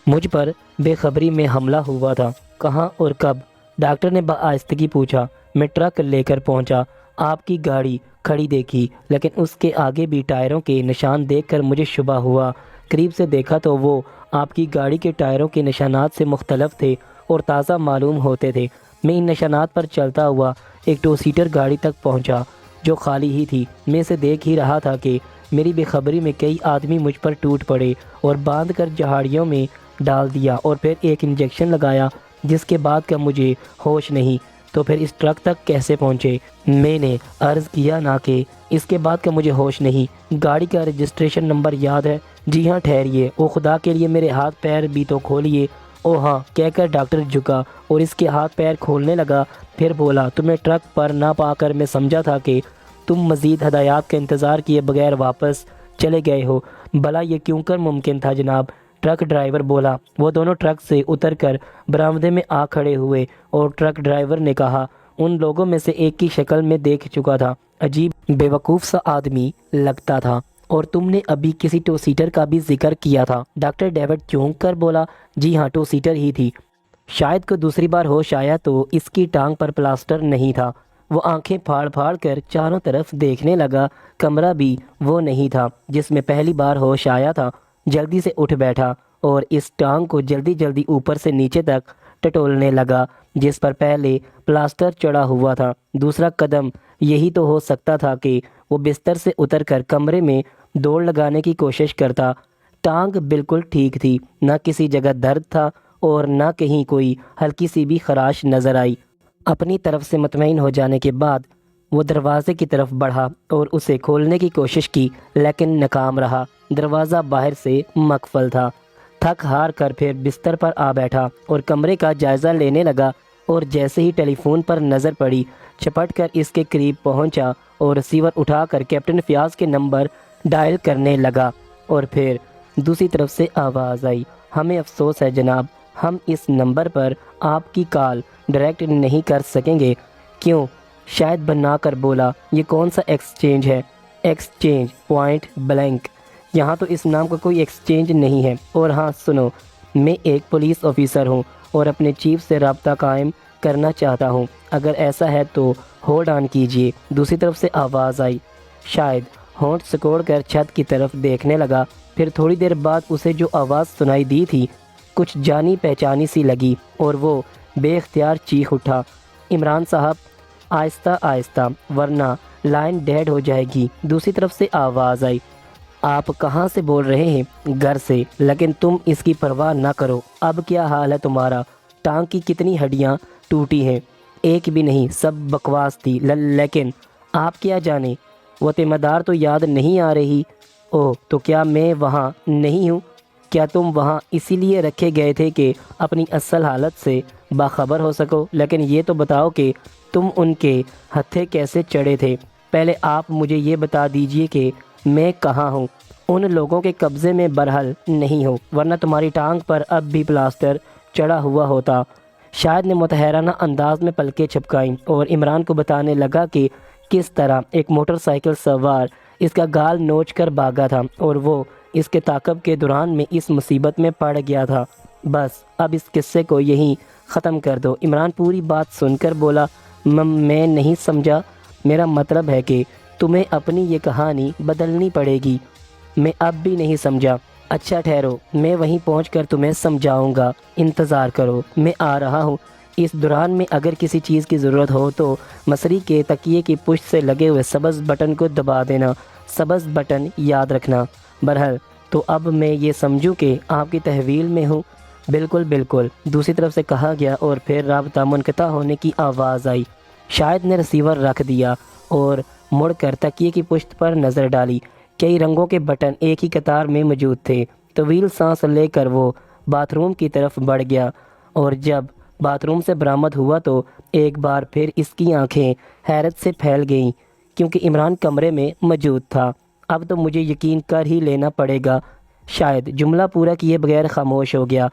مجھ پر بے خبری میں حملہ ہوا تھا۔ کہاں اور کب؟ ڈاکٹر نے بآہستگی پوچھا۔ میں ٹرک لے کر پہنچا، آپ کی گاڑی کھڑی دیکھی، لیکن اس کے آگے بھی ٹائروں کے نشان دیکھ کر مجھے شبہ ہوا۔ قریب سے دیکھا تو وہ آپ کی گاڑی کے ٹائروں کے نشانات سے مختلف تھے اور تازہ معلوم ہوتے تھے۔ میں ان نشانات پر چلتا ہوا ایک 2 سیٹر گاڑی تک پہنچا جو خالی ہی تھی۔ میں اسے دیکھ ہی رہا تھا کہ میری بے خبری میں کئی آدمی مجھ پر ٹوٹ پڑے اور باندھ کر جہاڑیوں میں ڈال دیا اور پھر ایک انجیکشن لگایا، جس کے بعد کا مجھے ہوش نہیں۔ تو پھر اس ٹرک تک کیسے پہنچے؟ میں نے عرض کیا نا کہ اس کے بعد کا مجھے ہوش نہیں۔ گاڑی کا رجسٹریشن نمبر یاد ہے؟ جی ہاں ٹھہریے، او خدا کے لیے میرے ہاتھ پیر بھی تو کھولیے۔ او ہاں کہہ کر ڈاکٹر جھکا اور اس کے ہاتھ پیر کھولنے لگا، پھر بولا تمہیں ٹرک پر نہ پا کر میں سمجھا تھا کہ تم مزید ہدایات کا انتظار کیے بغیر واپس چلے گئے ہو۔ بھلا یہ کیوں کر ممکن تھا جناب؟ ٹرک ڈرائیور بولا۔ وہ دونوں ٹرک سے اتر کر برآمدے میں آ کھڑے ہوئے اور ٹرک ڈرائیور نے کہا، ان لوگوں میں سے ایک کی شکل میں دیکھ چکا تھا، عجیب بیوقوف سا آدمی لگتا تھا، اور تم نے ابھی کسی ٹو سیٹر کا بھی ذکر کیا تھا۔ ڈاکٹر ڈیوڈ چونک کر بولا، جی ہاں ٹو سیٹر ہی تھی۔ شاید کو دوسری بار ہوش آیا تو اس کی ٹانگ پر پلاسٹر نہیں تھا۔ وہ آنکھیں پھاڑ پھاڑ کر چاروں طرف دیکھنے لگا، کمرہ بھی وہ نہیں تھا جس میں پہلی بار ہوش آیا تھا۔ جلدی سے اٹھ بیٹھا اور اس ٹانگ کو جلدی جلدی اوپر سے نیچے تک ٹٹولنے لگا جس پر پہلے پلاسٹر چڑھا ہوا تھا۔ دوسرا قدم یہی تو ہو سکتا تھا کہ وہ بستر سے اتر کر کمرے میں دوڑ لگانے کی کوشش کرتا۔ ٹانگ بالکل ٹھیک تھی، نہ کسی جگہ درد تھا اور نہ کہیں کوئی ہلکی سی بھی خراش نظر آئی۔ اپنی طرف سے مطمئن ہو جانے کے بعد وہ دروازے کی طرف بڑھا اور اسے کھولنے کی کوشش کی، لیکن ناکام رہا۔ دروازہ باہر سے مقفل تھا۔ تھک ہار کر پھر بستر پر آ بیٹھا اور کمرے کا جائزہ لینے لگا، اور جیسے ہی ٹیلی فون پر نظر پڑی چپٹ کر اس کے قریب پہنچا اور ریسیور اٹھا کر کیپٹن فیاض کے نمبر ڈائل کرنے لگا، اور پھر دوسری طرف سے آواز آئی، ہمیں افسوس ہے جناب، ہم اس نمبر پر آپ کی کال ڈائریکٹ نہیں کر سکیں گے۔ کیوں؟ شاید بنا کر بولا، یہ کون سا ایکسچینج ہے؟ ایکسچینج پوائنٹ بلینک، یہاں تو اس نام کا کوئی ایکسچینج نہیں ہے۔ اور ہاں سنو، میں ایک پولیس آفیسر ہوں اور اپنے چیف سے رابطہ قائم کرنا چاہتا ہوں، اگر ایسا ہے تو ہولڈ آن کیجئے۔ دوسری طرف سے آواز آئی۔ شاید ہونٹ سکوڑ کر چھت کی طرف دیکھنے لگا، پھر تھوڑی دیر بعد اسے جو آواز سنائی دی تھی کچھ جانی پہچانی سی لگی اور وہ بے اختیار چیخ اٹھا، عمران صاحب آہستہ آہستہ ورنہ لائن ڈیڈ ہو جائے گی۔ دوسری طرف سے آواز آئی، آپ کہاں سے بول رہے ہیں؟ گھر سے، لیکن تم اس کی پرواہ نہ کرو۔ اب کیا حال ہے تمہارا؟ ٹانگ کی کتنی ہڈیاں ٹوٹی ہیں؟ ایک بھی نہیں، سب بکواس تھی، لیکن آپ کیا جانیں، وہ تیمدار تو یاد نہیں آ رہی؟ اوہ تو کیا میں وہاں نہیں ہوں؟ کیا تم وہاں اسی لیے رکھے گئے تھے کہ اپنی اصل حالت سے باخبر ہو سکو؟ لیکن یہ تو بتاؤ کہ تم ان کے ہتھے کیسے چڑھے تھے؟ پہلے آپ مجھے یہ بتا دیجئے کہ میں کہاں ہوں، ان لوگوں کے قبضے میں برحل نہیں ہو، ورنہ تمہاری ٹانگ پر اب بھی پلاسٹر چڑھا ہوا ہوتا۔ شاید نے متحرانہ انداز میں پلکیں چھپکائیں اور عمران کو بتانے لگا کہ کس طرح ایک موٹر سائیکل سوار اس کا گال نوچ کر بھاگا تھا اور وہ اس کے تعاقب کے دوران میں اس مصیبت میں پڑ گیا تھا۔ بس اب اس قصے کو یہیں ختم کر دو۔ عمران پوری بات سن کر بولا، میں نہیں سمجھا، میرا مطلب ہے کہ تمہیں اپنی یہ کہانی بدلنی پڑے گی۔ میں اب بھی نہیں سمجھا۔ اچھا ٹھہرو، میں وہیں پہنچ کر تمہیں سمجھاؤں گا، انتظار کرو، میں آ رہا ہوں۔ اس دوران میں اگر کسی چیز کی ضرورت ہو تو مصری کے تکیے کی پشت سے لگے ہوئے سبز بٹن کو دبا دینا، سبز بٹن یاد رکھنا۔ برحال تو اب میں یہ سمجھوں کہ آپ کی تحویل میں ہوں؟ بالکل بالکل، دوسری طرف سے کہا گیا، اور پھر رابطہ منقطع ہونے کی آواز آئی۔ شاید نے ریسیور رکھ دیا اور مڑ کر تکیے کی پشت پر نظر ڈالی۔ کئی رنگوں کے بٹن ایک ہی قطار میں موجود تھے۔ طویل سانس لے کر وہ باتھ روم کی طرف بڑھ گیا، اور جب باتھ روم سے برآمد ہوا تو ایک بار پھر اس کی آنکھیں حیرت سے پھیل گئیں، کیونکہ عمران کمرے میں موجود تھا۔ اب تو مجھے یقین کر ہی لینا پڑے گا، شاید جملہ پورا کیے بغیر خاموش ہو گیا،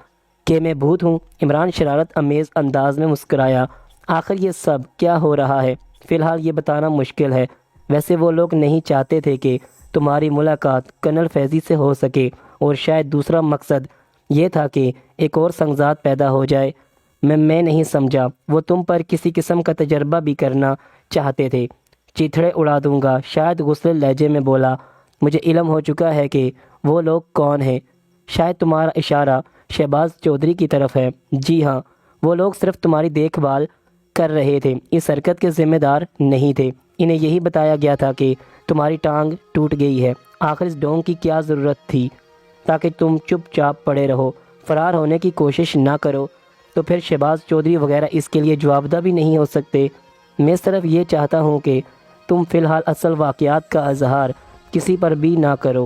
کہ میں بھوت ہوں۔ عمران شرارت امیز انداز میں مسکرایا، آخر یہ سب کیا ہو رہا ہے؟ فی الحال یہ بتانا مشکل ہے، ویسے وہ لوگ نہیں چاہتے تھے کہ تمہاری ملاقات کرنل فیضی سے ہو سکے، اور شاید دوسرا مقصد یہ تھا کہ ایک اور سنگزاد پیدا ہو جائے۔ میں نہیں سمجھا، وہ تم پر کسی قسم کا تجربہ بھی کرنا چاہتے تھے؟ چیتھڑے اڑا دوں گا، شاید غصے لہجے میں بولا، مجھے علم ہو چکا ہے کہ وہ لوگ کون ہیں۔ شاید تمہارا اشارہ شہباز چودھری کی طرف ہے۔ جی ہاں، وہ لوگ صرف تمہاری دیکھ بھال کر رہے تھے، اس حرکت کے ذمہ دار نہیں تھے۔ انہیں یہی بتایا گیا تھا کہ تمہاری ٹانگ ٹوٹ گئی ہے۔ آخر اس ڈونگ کی کیا ضرورت تھی؟ تاکہ تم چپ چاپ پڑے رہو، فرار ہونے کی کوشش نہ کرو۔ تو پھر شہباز چودھری وغیرہ اس کے لیے جوابدہ بھی نہیں ہو سکتے؟ میں صرف یہ چاہتا ہوں کہ تم فی الحال اصل واقعات کا اظہار کسی پر بھی نہ کرو۔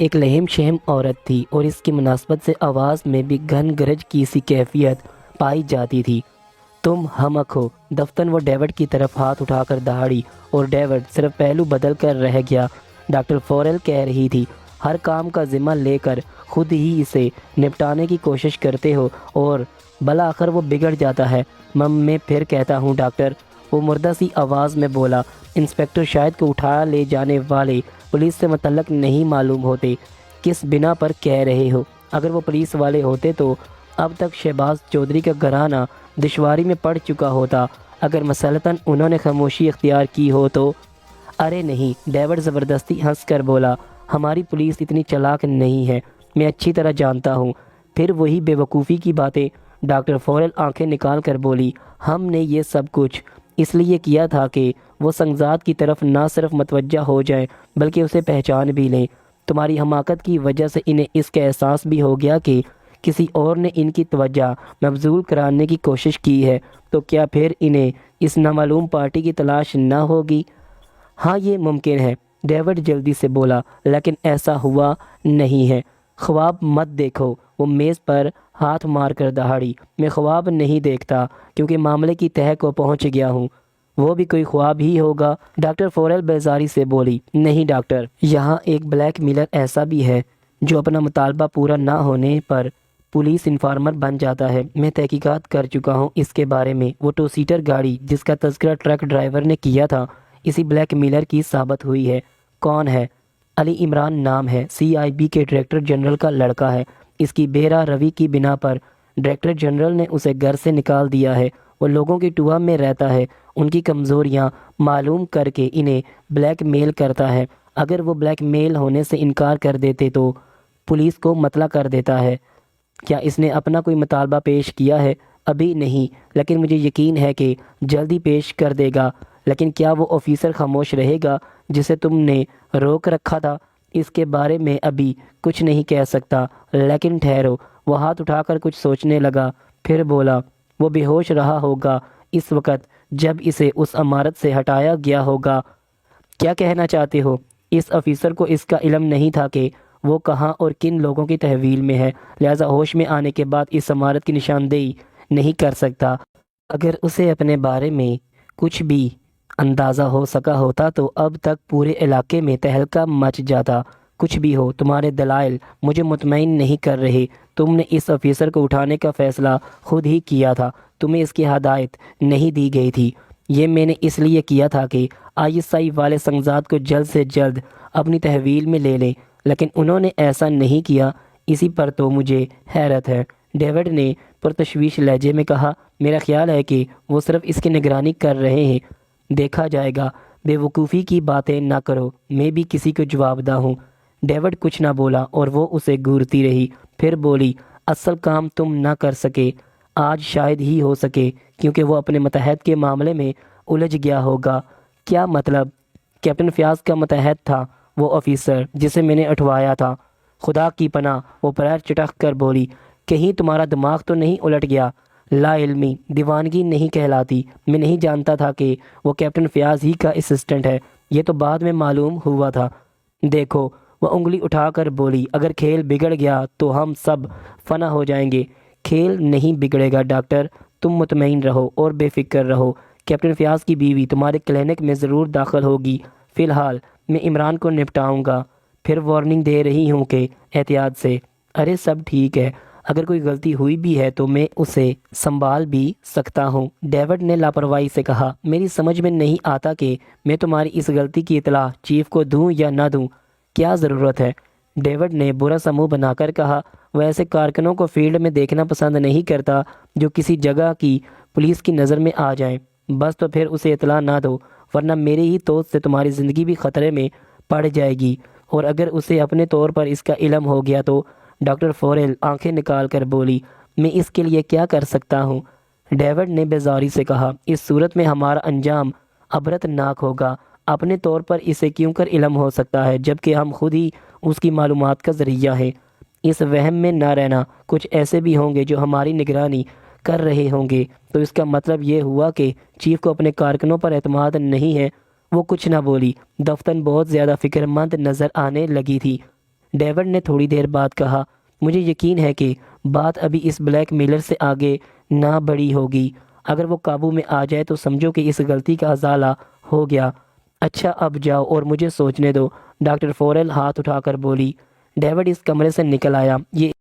ایک لہم شہم عورت تھی اور اس کی مناسبت سے آواز میں بھی گھن گرج کی سی کیفیت پائی جاتی تھی۔ تم ہمک ہو۔ دفتن وہ ڈیوڈ کی طرف ہاتھ اٹھا کر دہاڑی اور ڈیوڈ صرف پہلو بدل کر رہ گیا۔ ڈاکٹر فورل کہہ رہی تھی، ہر کام کا ذمہ لے کر خود ہی اسے نپٹانے کی کوشش کرتے ہو اور بالآخر وہ بگڑ جاتا ہے۔ میں پھر کہتا ہوں ڈاکٹر، وہ مردہ سی آواز میں بولا۔ انسپکٹر شاہد کو اٹھا لے جانے والے پولیس سے متعلق نہیں معلوم ہوتے کس بنا پر کہہ رہے ہو۔ اگر وہ پولیس والے ہوتے تو اب تک شہباز چودھری کا گھرانہ دشواری میں پڑ چکا ہوتا۔ اگر مسلطاً انہوں نے خاموشی اختیار کی ہو تو۔ ارے نہیں، ڈیوڈ زبردستی ہنس کر بولا، ہماری پولیس اتنی چلاک نہیں ہے، میں اچھی طرح جانتا ہوں۔ پھر وہی بے وقوفی کی باتیں۔ ڈاکٹر فورل آنکھیں نکال کر بولی، ہم نے یہ سب کچھ اس لیے کیا تھا کہ وہ سنگزاد کی طرف نہ صرف متوجہ ہو جائیں بلکہ اسے پہچان بھی لیں۔ تمہاری حماقت کی وجہ سے انہیں اس کا احساس بھی ہو گیا کہ کسی اور نے ان کی توجہ مبذول کرانے کی کوشش کی ہے، تو کیا پھر انہیں اس نامعلوم پارٹی کی تلاش نہ ہوگی؟ ہاں یہ ممکن ہے، ڈیوڈ جلدی سے بولا، لیکن ایسا ہوا نہیں ہے۔ خواب مت دیکھو۔ وہ میز پر ہاتھ مار کر دہاڑی، میں خواب نہیں دیکھتا کیونکہ معاملے کی تہہ کو پہنچ گیا ہوں۔ وہ بھی کوئی خواب ہی ہوگا۔ ڈاکٹر فورل بیزاری سے بولی، نہیں ڈاکٹر، یہاں ایک بلیک میلر ایسا بھی ہے جو اپنا مطالبہ پورا نہ ہونے پر پولیس انفارمر بن جاتا ہے۔ میں تحقیقات کر چکا ہوں اس کے بارے میں۔ وہ ٹو سیٹر گاڑی جس کا تذکرہ ٹرک ڈرائیور نے کیا تھا اسی بلیک میلر کی ثابت ہوئی ہے۔ کون ہے؟ علی عمران نام ہے، CIB کے ڈائریکٹر جنرل کا لڑکا ہے۔ اس کی بے راہ روی کی بنا پر ڈائریکٹر جنرل نے اسے گھر سے نکال دیا ہے۔ وہ لوگوں کی ٹوہا میں رہتا ہے، ان کی کمزوریاں معلوم کر کے انہیں بلیک میل کرتا ہے۔ اگر وہ بلیک میل ہونے سے انکار کر دیتے تو پولیس کو مطلع کر دیتا ہے۔ کیا اس نے اپنا کوئی مطالبہ پیش کیا ہے؟ ابھی نہیں، لیکن مجھے یقین ہے کہ جلدی پیش کر دے گا۔ لیکن کیا وہ آفیسر خاموش رہے گا جسے تم نے روک رکھا تھا؟ اس کے بارے میں ابھی کچھ نہیں کہہ سکتا، لیکن ٹھہرو۔ وہ ہاتھ اٹھا کر کچھ سوچنے لگا، پھر بولا، وہ بے ہوش رہا ہوگا اس وقت جب اسے اس عمارت سے ہٹایا گیا ہوگا۔ کیا کہنا چاہتے ہو؟ اس آفیسر کو اس کا علم نہیں تھا کہ وہ کہاں اور کن لوگوں کی تحویل میں ہے، لہذا ہوش میں آنے کے بعد اس عمارت کی نشاندہی نہیں کر سکتا۔ اگر اسے اپنے بارے میں کچھ بھی اندازہ ہو سکا ہوتا تو اب تک پورے علاقے میں تہلکہ مچ جاتا۔ کچھ بھی ہو، تمہارے دلائل مجھے مطمئن نہیں کر رہے۔ تم نے اس آفیسر کو اٹھانے کا فیصلہ خود ہی کیا تھا، تمہیں اس کی ہدایت نہیں دی گئی تھی۔ یہ میں نے اس لیے کیا تھا کہ ISI والے سنگزاد کو جلد سے جلد اپنی تحویل میں لے لیں، لیکن انہوں نے ایسا نہیں کیا۔ اسی پر تو مجھے حیرت ہے، ڈیوڈ نے پرتشویش لہجے میں کہا۔ میرا خیال ہے کہ وہ صرف اس کی نگرانی کر رہے ہیں۔ دیکھا جائے گا۔ بے وقوفی کی باتیں نہ کرو، میں بھی کسی کو جواب دہ ہوں۔ ڈیوڈ کچھ نہ بولا اور وہ اسے گھورتی رہی، پھر بولی، اصل کام تم نہ کر سکے، آج شاید ہی ہو سکے، کیونکہ وہ اپنے متحد کے معاملے میں الجھ گیا ہوگا۔ کیا مطلب؟ کیپٹن فیاض کا متحد تھا وہ آفیسر جسے میں نے اٹھوایا تھا۔ خدا کی پناہ، وہ پیر چٹک کر بولی، کہیں تمہارا دماغ تو نہیں الٹ گیا؟ لا علمی، دیوانگی نہیں کہلاتی۔ میں نہیں جانتا تھا کہ وہ کیپٹن فیاض ہی کا اسسٹنٹ ہے، یہ تو بعد میں معلوم ہوا تھا۔ دیکھو، وہ انگلی اٹھا کر بولی، اگر کھیل بگڑ گیا تو ہم سب فنا ہو جائیں گے۔ کھیل نہیں بگڑے گا ڈاکٹر، تم مطمئن رہو اور بے فکر رہو۔ کیپٹن فیاض کی بیوی تمہارے کلینک میں ضرور داخل ہوگی۔ فی الحال میں عمران کو نپٹاؤں گا، پھر وارننگ دے رہی ہوں کہ احتیاط سے۔ ارے سب ٹھیک ہے، اگر کوئی غلطی ہوئی بھی ہے تو میں اسے سنبھال بھی سکتا ہوں، ڈیوڈ نے لاپرواہی سے کہا۔ میری سمجھ میں نہیں آتا کہ میں تمہاری اس غلطی کی اطلاع چیف کو دوں یا نہ دوں، کیا ضرورت ہے؟ ڈیوڈ نے برا سا منہ بنا کر کہا، وہ ایسے کارکنوں کو فیلڈ میں دیکھنا پسند نہیں کرتا جو کسی جگہ کی پولیس کی نظر میں آ جائیں۔ بس تو پھر اسے اطلاع نہ دو، ورنہ میرے ہی توت سے تمہاری زندگی بھی خطرے میں پڑ جائے گی، اور اگر اسے اپنے طور پر اس کا علم ہو گیا تو۔ ڈاکٹر فورل آنکھیں نکال کر بولی، میں اس کے لیے کیا کر سکتا ہوں؟ ڈیوڈ نے بیزاری سے کہا، اس صورت میں ہمارا انجام عبرت ناک ہوگا۔ اپنے طور پر اسے کیوں کر علم ہو سکتا ہے جبکہ ہم خود ہی اس کی معلومات کا ذریعہ ہیں؟ اس وہم میں نہ رہنا، کچھ ایسے بھی ہوں گے جو ہماری نگرانی کر رہے ہوں گے، تو اس کا مطلب یہ ہوا کہ چیف کو اپنے کارکنوں پر اعتماد نہیں ہے۔ وہ کچھ نہ بولی، دفتن بہت زیادہ فکر مند نظر آنے لگی تھی۔ ڈیوڈ نے تھوڑی دیر بعد کہا، مجھے یقین ہے کہ بات ابھی اس بلیک میلر سے آگے نہ بڑھی ہوگی۔ اگر وہ قابو میں آ جائے تو سمجھو کہ اس غلطی کا ازالہ ہو گیا۔ اچھا اب جاؤ اور مجھے سوچنے دو، ڈاکٹر فورل ہاتھ اٹھا کر بولی۔ ڈیوڈ اس کمرے سے نکل آیا۔ یہ